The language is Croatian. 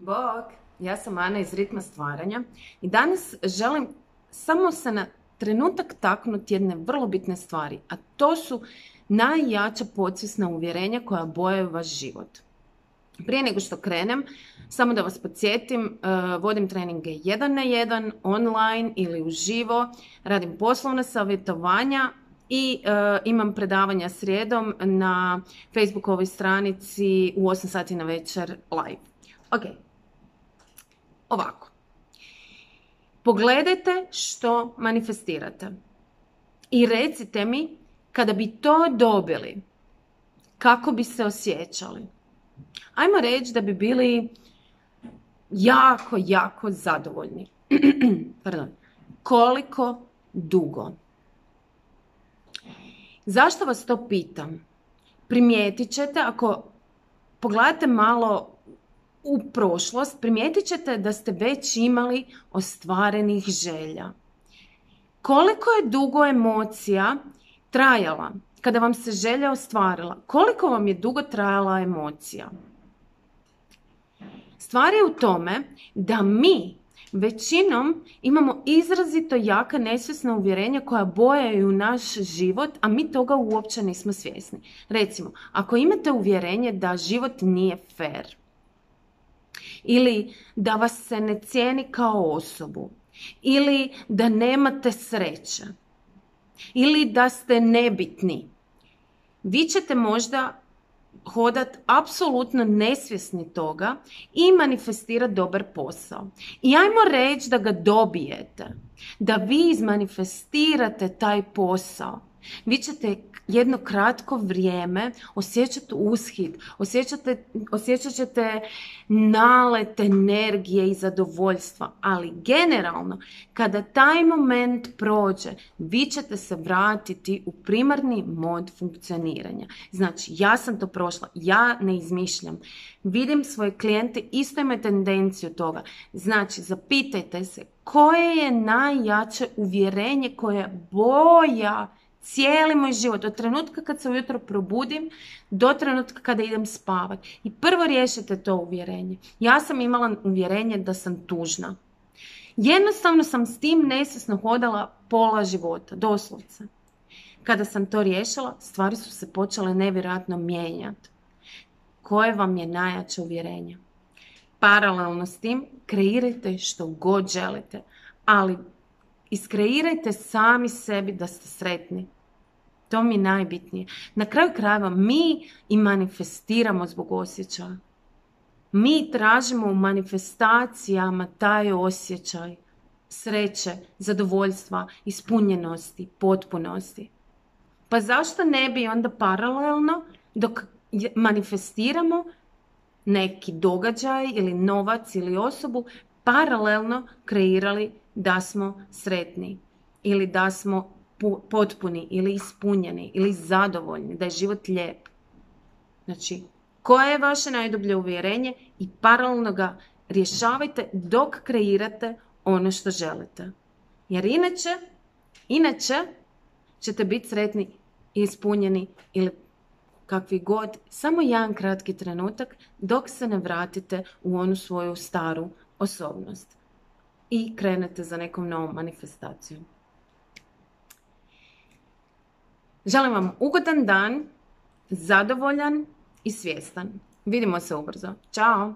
Bog, ja sam Ana iz Ritma stvaranja i danas želim samo se na trenutak taknuti jedne vrlo bitne stvari, a to su najjača podsvjesna uvjerenja koja bojaju vaš život. Prije nego što krenem, samo da vas podsjetim, vodim treninge 1 na 1, online ili uživo, radim poslovna savjetovanja i imam predavanja srijedom na Facebookovoj stranici u 8 sati na večer live. Ok, ovako. Pogledajte što manifestirate i recite mi kada bi to dobili, kako bi se osjećali. Ajmo reći da bi bili jako zadovoljni. Pardon. Koliko dugo? Zašto vas to pitam? Primijetit ćete, ako pogledate malo u prošlost, primijetit ćete da ste već imali ostvarenih želja. Koliko je dugo emocija trajala kada vam se želja ostvarila? Koliko vam je dugo trajala emocija? Stvar je u tome da mi većinom imamo izrazito jaka nesvjesna uvjerenja koja bojaju naš život, a mi toga uopće nismo svjesni. Recimo, ako imate uvjerenje da život nije fair, ili da vas se ne cijeni kao osobu, ili da nemate sreće, ili da ste nebitni, vi ćete možda hodat apsolutno nesvjesni toga i manifestirati dobar posao. I ajmo reći da ga dobijete, da vi izmanifestirate taj posao. Vi ćete jedno kratko vrijeme osjećati ushit, osjećat ćete nalet energije i zadovoljstva, ali generalno kada taj moment prođe, vi ćete se vratiti u primarni mod funkcioniranja. Znači, ja sam to prošla, ja ne izmišljam. Vidim svoje klijente, isto imaju tendenciju toga. Znači, zapitajte se koje je najjače uvjerenje koje boja cijeli moj život, od trenutka kad se ujutro probudim do trenutka kada idem spavati. I prvo riješite to uvjerenje. Ja sam imala uvjerenje da sam tužna. Jednostavno sam s tim nesvjesno hodala pola života, doslovce. Kada sam to riješila, stvari su se počele nevjerojatno mijenjati. Koje vam je najjače uvjerenje? Paralelno s tim, kreirajte što god želite, ali iskreirajte sami sebi da ste sretni. To mi je najbitnije. Na kraju krajeva mi i manifestiramo zbog osjećaja. Mi tražimo u manifestacijama taj osjećaj sreće, zadovoljstva, ispunjenosti, potpunosti. Pa zašto ne bi onda paralelno dok manifestiramo neki događaj ili novac ili osobu, paralelno kreirali da smo sretni ili da smo potpuni ili ispunjeni ili zadovoljni, da je život lijep. Znači, koje je vaše najdublje uvjerenje i paralelno ga rješavajte dok kreirate ono što želite. Jer inače ćete biti sretni i ispunjeni ili kakvi god, samo jedan kratki trenutak dok se ne vratite u onu svoju staru osobnost i krenete za nekom novom manifestacijom. Želim vam ugodan dan, zadovoljan i svjestan. Vidimo se ubrzo. Ćao!